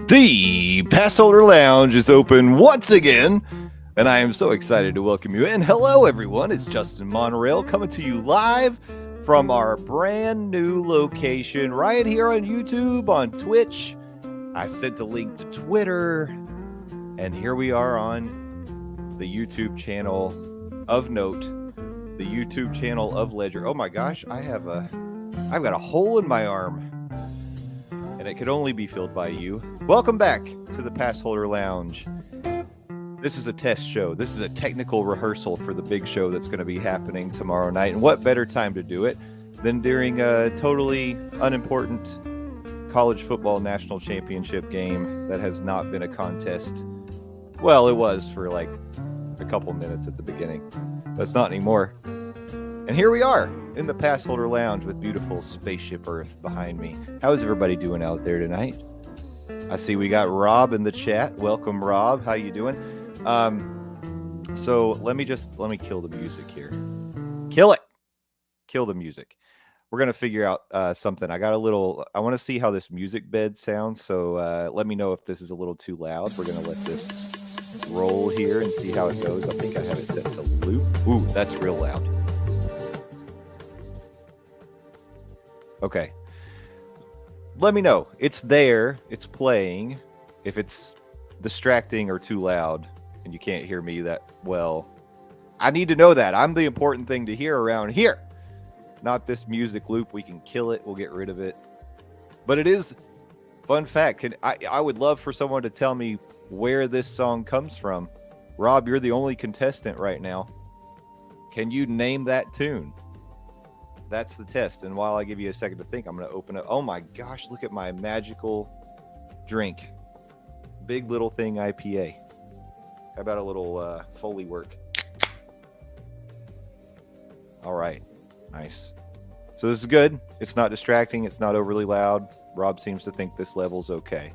The Passholder Lounge is open once again, and I am so excited to welcome you in. Hello, everyone. It's Justin Monorail coming to you live from our brand new location right here on YouTube, on Twitch. I sent a link to Twitter, and here we are on the YouTube channel of note, the YouTube channel of Ledger. Oh my gosh, I've got a hole in my arm, and it could only be filled by you. Welcome back to the Passholder Lounge. This is a test show. This is a technical rehearsal for the big show that's going to be happening tomorrow night. And what better time to do it than during a totally unimportant college football national championship game that has not been a contest. Well, it was for like a couple minutes at the beginning, but it's not anymore. And here we are in the Passholder Lounge with beautiful Spaceship Earth behind me. How is everybody doing out there tonight? I see we got Rob in the chat. Welcome, Rob. How you doing? So let me kill the music here. Kill it. Kill the music. We're going to figure out something. I want to see how this music bed sounds. So let me know if this is a little too loud. We're going to let this roll here and see how it goes. I think I have it set to loop. Ooh, that's real loud. Okay. Let me know. It's there. It's playing. If it's distracting or too loud and you can't hear me that well, I need to know that. I'm the important thing to hear around here. Not this music loop. We can kill it. We'll get rid of it. But it is, fun fact, I would love for someone to tell me where this song comes from. Rob, you're the only contestant right now. Can you name that tune? That's the test. And while I give you a second to think, I'm going to open it. Oh my gosh, look at my magical drink. Big Little Thing IPA. How about a little Foley work? All right. Nice. So this is good. It's not distracting. It's not overly loud. Rob seems to think this level's okay.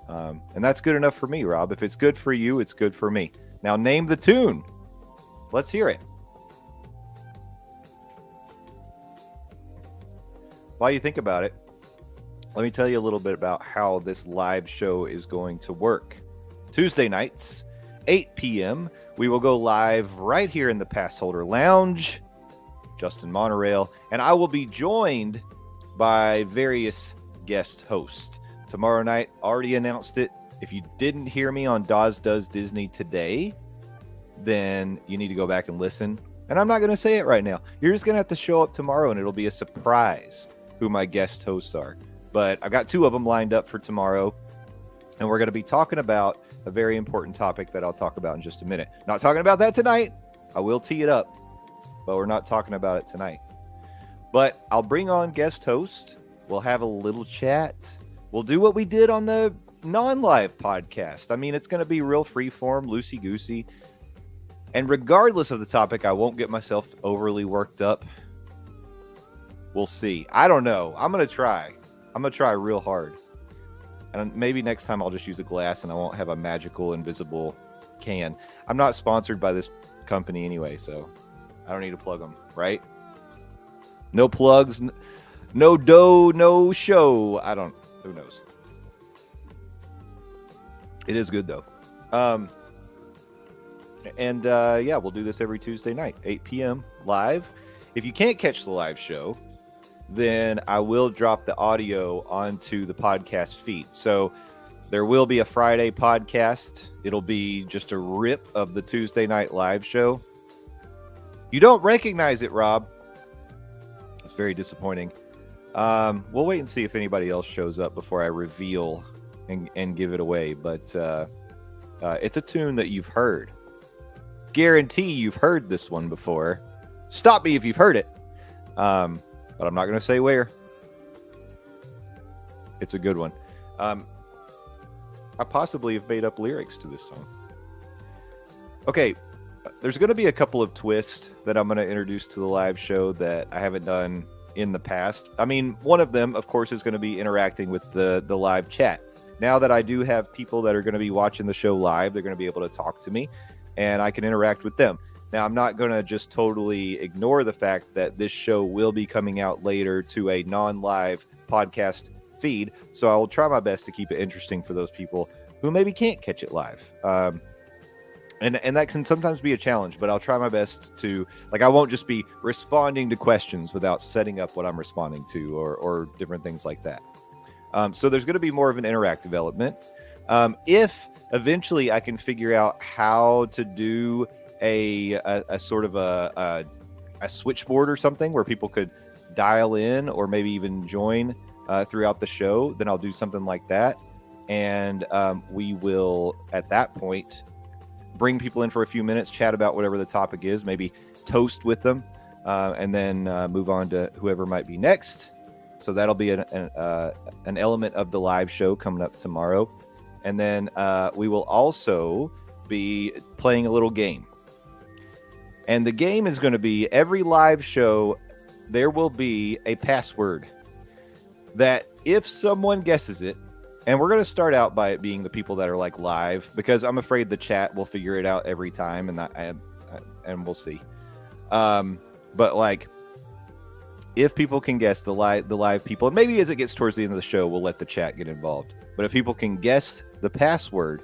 And that's good enough for me, Rob. If it's good for you, it's good for me. Now name the tune. Let's hear it. While you think about it, let me tell you a little bit about how this live show is going to work. Tuesday nights, 8 p.m., we will go live right here in the Passholder Lounge. Justin Monorail, and I will be joined by various guest hosts. Tomorrow night, already announced it. If you didn't hear me on Dawes Does Disney today, then you need to go back and listen. And I'm not going to say it right now. You're just going to have to show up tomorrow, and it'll be a surprise who my guest hosts are. But I've got two of them lined up for tomorrow, and we're going to be talking about a very important topic that I'll talk about in just a minute. Not talking about that tonight. I will tee it up, but we're not talking about it tonight. But I'll bring on guest host. We'll have a little chat. We'll do what we did on the non-live podcast. I mean, it's going to be real freeform, loosey-goosey. And regardless of the topic, I won't get myself overly worked up. We'll see. I don't know. I'm going to try. I'm going to try real hard. And maybe next time I'll just use a glass and I won't have a magical, invisible can. I'm not sponsored by this company anyway, so I don't need to plug them, right? No plugs, no dough, no show. Who knows? It is good, though. Yeah, we'll do this every Tuesday night, 8 p.m. live. If you can't catch the live show, then I will drop the audio onto the podcast feed. So there will be a Friday podcast. It'll be just a rip of the Tuesday night live show. You don't recognize it, Rob. It's very disappointing. We'll wait and see if anybody else shows up before I reveal and give it away. But it's a tune that you've heard. Guarantee you've heard this one before. Stop me if you've heard it. But I'm not going to say where. It's a good one. I possibly have made up lyrics to this song. Okay, there's going to be a couple of twists that I'm going to introduce to the live show that I haven't done in the past. I mean, one of them, of course, is going to be interacting with the live chat. Now that I do have people that are going to be watching the show live, they're going to be able to talk to me, and I can interact with them. Now, I'm not going to just totally ignore the fact that this show will be coming out later to a non-live podcast feed. So I will try my best to keep it interesting for those people who maybe can't catch it live. And that can sometimes be a challenge, but I'll try my best to, like, I won't just be responding to questions without setting up what I'm responding to or different things like that. So there's going to be more of an interactive element. If eventually I can figure out how to do a sort of a switchboard or something where people could dial in or maybe even join throughout the show, then I'll do something like that. And we will, at that point, bring people in for a few minutes, chat about whatever the topic is, maybe toast with them, and then move on to whoever might be next. So that'll be an element of the live show coming up tomorrow. And then we will also be playing a little game. And the game is going to be every live show, there will be a password that if someone guesses it, and we're going to start out by it being the people that are like live, because I'm afraid the chat will figure it out every time, and we'll see. But like, if people can guess the live people, and maybe as it gets towards the end of the show, we'll let the chat get involved. But if people can guess the password,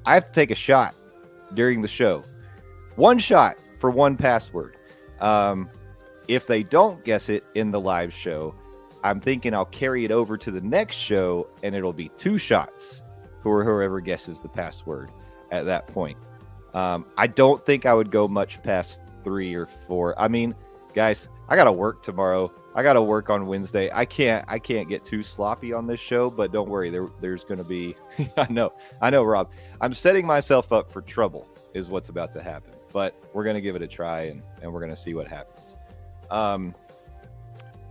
I have to take a shot during the show. One shot for one password. If they don't guess it in the live show, I'm thinking I'll carry it over to the next show, and it'll be 2 shots for whoever guesses the password at that point. I don't think I would go much past 3 or 4. I mean, guys, I got to work tomorrow. I got to work on Wednesday. I can't get too sloppy on this show, but don't worry. There's going to be, I know, Rob, I'm setting myself up for trouble is what's about to happen, but we're going to give it a try and we're going to see what happens.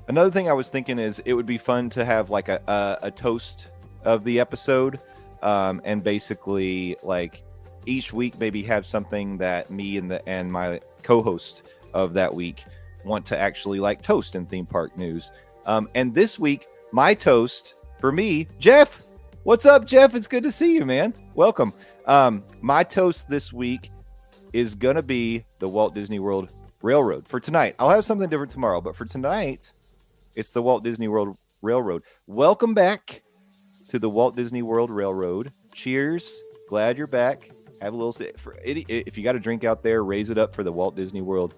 Another thing I was thinking is it would be fun to have like a toast of the episode, and basically like each week maybe have something that me and my co-host of that week want to actually like toast in theme park news. And this week, my toast for me, Jeff. What's up, Jeff? It's good to see you, man. Welcome. My toast this week is gonna be the Walt Disney World Railroad for tonight. I'll have something different tomorrow, but for tonight, it's the Walt Disney World Railroad. Welcome back to the Walt Disney World Railroad. Cheers. Glad you're back. Have a little sip. If you got a drink out there, raise it up for the Walt Disney World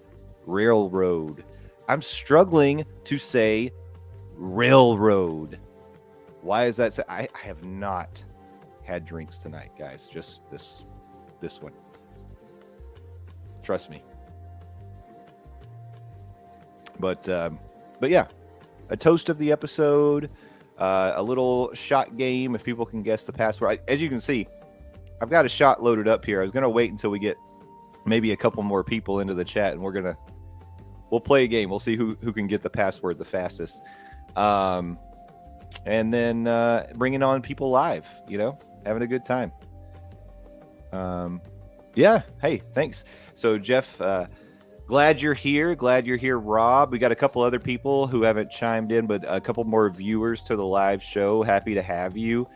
Railroad. I'm struggling to say railroad. Why is that? I have not had drinks tonight, guys. Just this one. Trust me. But yeah. A toast of the episode, a little shot game if people can guess the password. As you can see, I've got a shot loaded up here. I was going to wait until we get maybe a couple more people into the chat, and we'll play a game. We'll see who can get the password the fastest. And then bringing on people live, having a good time. Yeah. Hey, thanks. So Jeff, glad you're here. Glad you're here, Rob. We got a couple other people who haven't chimed in, but a couple more viewers to the live show. Happy to have you.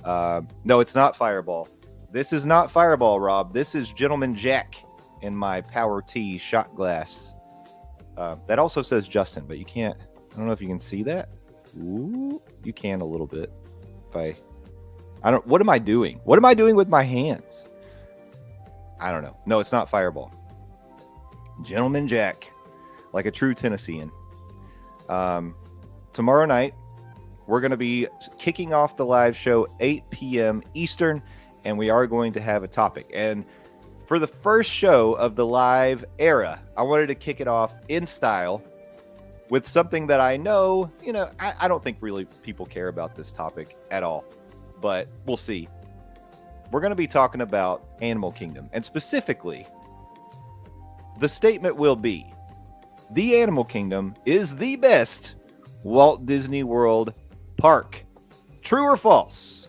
No, it's not Fireball. This is not Fireball, Rob. This is Gentleman Jack in my Power Tea shot glass. That also says Justin, but you can't. I don't know if you can see that. Ooh, you can a little bit. What am I doing? What am I doing with my hands? I don't know. No, it's not Fireball. Gentleman Jack, like a true Tennessean. Tomorrow night, we're going to be kicking off the live show 8 p.m. Eastern, and we are going to have a topic. And for the first show of the live era, I wanted to kick it off in style with something that I know, I don't think really people care about this topic at all, but we'll see. We're going to be talking about Animal Kingdom, and specifically, the statement will be, the Animal Kingdom is the best Walt Disney World park. True or false?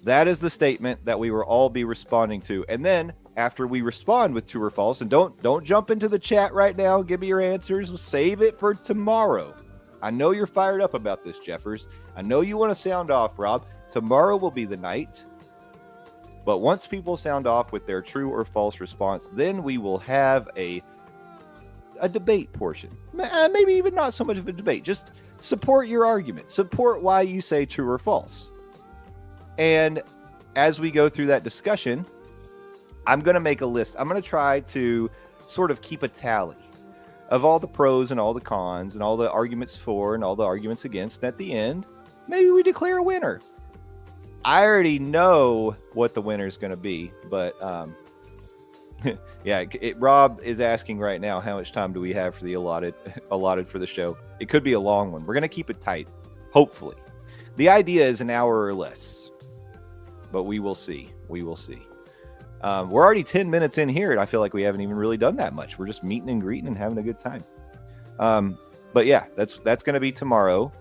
That is the statement that we will all be responding to. And then after we respond with true or false, and don't jump into the chat right now, give me your answers, save it for tomorrow. I know you're fired up about this, Jeffers. I know you want to sound off, Rob. Tomorrow will be the night. But once people sound off with their true or false response, then we will have a debate portion. Maybe even not so much of a debate, just support your argument. Support why you say true or false. And as we go through that discussion, I'm going to make a list. I'm going to try to sort of keep a tally of all the pros and all the cons and all the arguments for and all the arguments against. And at the end, maybe we declare a winner. I already know what the winner is going to be, but yeah, Rob is asking right now, how much time do we have for the allotted for the show? It could be a long one. We're going to keep it tight, hopefully. The idea is an hour or less, but we will see. We will see. We're already 10 minutes in here, and I feel like we haven't even really done that much. We're just meeting and greeting and having a good time. But yeah, that's going to be tomorrow.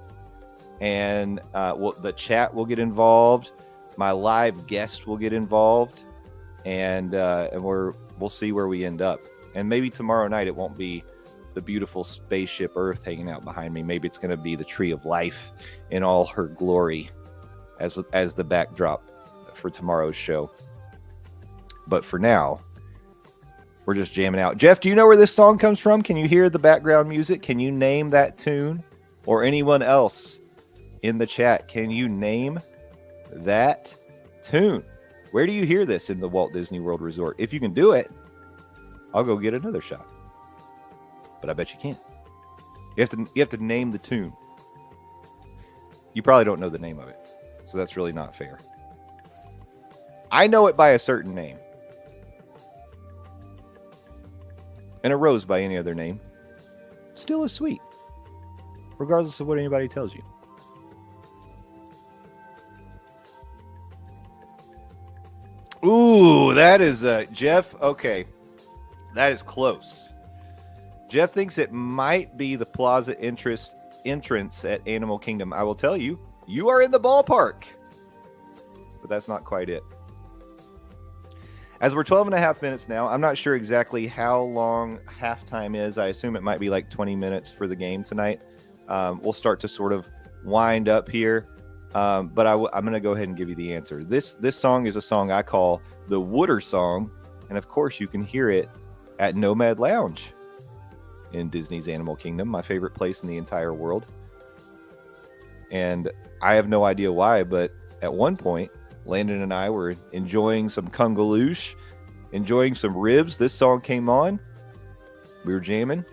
And the chat will get involved. My live guest will get involved, and we'll see where we end up. And maybe tomorrow night it won't be the beautiful spaceship Earth hanging out behind me. Maybe it's going to be the Tree of Life in all her glory as the backdrop for tomorrow's show. But for now, we're just jamming out. Jeff, do you know where this song comes from? Can you hear the background music? Can you name that tune? Or anyone else in the chat, can you name that tune? Where do you hear this in the Walt Disney World Resort? If you can do it, I'll go get another shot. But I bet you can't. You have to name the tune. You probably don't know the name of it, so that's really not fair. I know it by a certain name. And a rose by any other name still is sweet, regardless of what anybody tells you. Ooh, that is Jeff. Okay, that is close. Jeff thinks it might be the plaza entrance at Animal Kingdom. I will tell you, you are in the ballpark, but that's not quite it. As we're 12 and a half minutes now, I'm not sure exactly how long halftime is. I assume it might be like 20 minutes for the game tonight. We'll start to sort of wind up here. But I'm going to go ahead and give you the answer. This song is a song I call the Wooder song. And of course, you can hear it at Nomad Lounge in Disney's Animal Kingdom, my favorite place in the entire world. And I have no idea why, but at one point, Landon and I were enjoying some kungaloosh, enjoying some ribs. This song came on. We were jamming.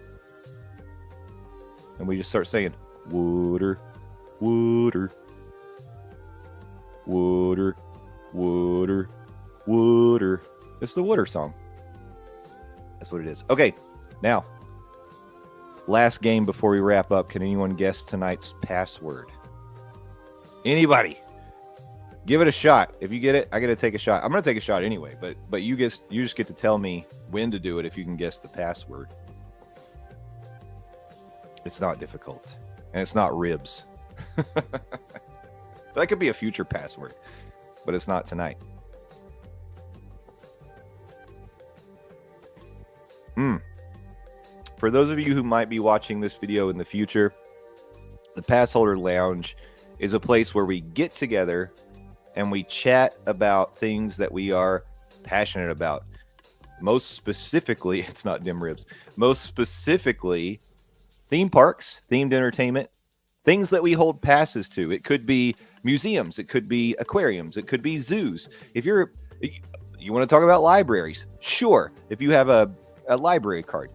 And we just start saying, Wooder, Wooder, Wooder, Wooder, Wooder. It's the Wooder song. That's what it is. Okay, now, last game before we wrap up. Can anyone guess tonight's password? Anybody? Give it a shot. If you get it, I got to take a shot. I'm going to take a shot anyway, but you just get to tell me when to do it if you can guess the password. It's not difficult, and it's not ribs. That could be a future password, but it's not tonight. For those of you who might be watching this video in the future, the Passholder Lounge is a place where we get together and we chat about things that we are passionate about. Most specifically, it's not dim ribs. Most specifically, theme parks, themed entertainment, things that we hold passes to. It could be museums, it could be aquariums, it could be zoos. If you want to talk about libraries, sure. If you have a library card.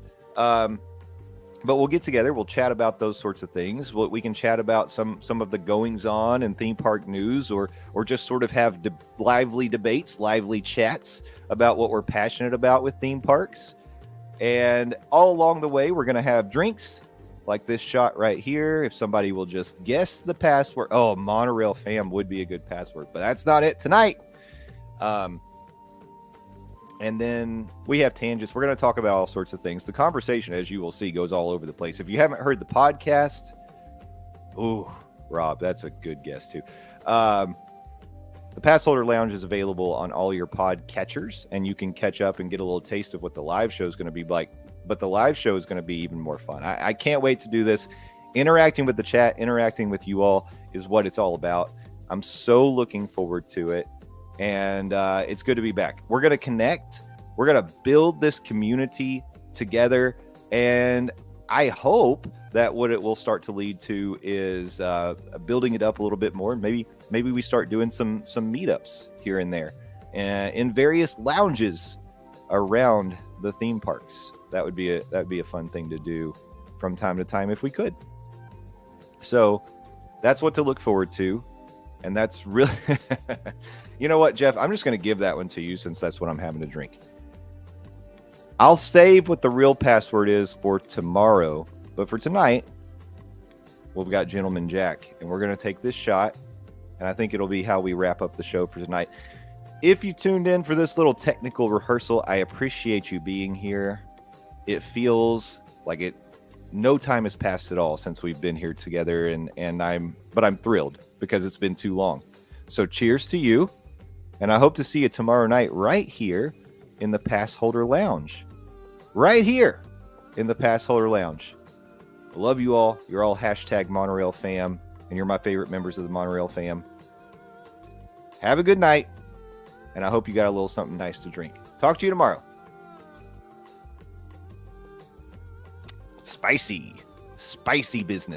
But we'll get together. We'll chat about those sorts of things. We can chat about some of the goings on and theme park news, or just sort of have lively debates, lively chats about what we're passionate about with theme parks. And all along the way, we're going to have drinks like this shot right here. If somebody will just guess the password. Oh, Monorail Fam would be a good password, but that's not it tonight. And then we have tangents. We're going to talk about all sorts of things. The conversation, as you will see, goes all over the place. If you haven't heard the podcast, ooh, Rob, that's a good guess too. The Passholder Lounge is available on all your pod catchers, and you can catch up and get a little taste of what the live show is going to be like. But the live show is going to be even more fun. I can't wait to do this. Interacting with the chat, interacting with you all is what it's all about. I'm so looking forward to it. And it's good to be back. We're going to connect. We're going to build this community together. And I hope that what it will start to lead to is building it up a little bit more. Maybe we start doing some meetups here and there, and in various lounges around the theme parks. That would be a fun thing to do from time to time if we could. So that's what to look forward to, and that's really. You know what, Jeff? I'm just going to give that one to you since that's what I'm having to drink. I'll save what the real password is for tomorrow. But for tonight, we've got Gentleman Jack. And we're going to take this shot. And I think it'll be how we wrap up the show for tonight. If you tuned in for this little technical rehearsal, I appreciate you being here. It feels like no time has passed at all since we've been here together. But I'm thrilled because it's been too long. So cheers to you. And I hope to see you tomorrow night right here in the Passholder Lounge. Right here in the Passholder Lounge. I love you all. You're all #Monorail fam, and you're my favorite members of the Monorail fam. Have a good night, and I hope you got a little something nice to drink. Talk to you tomorrow. Spicy business.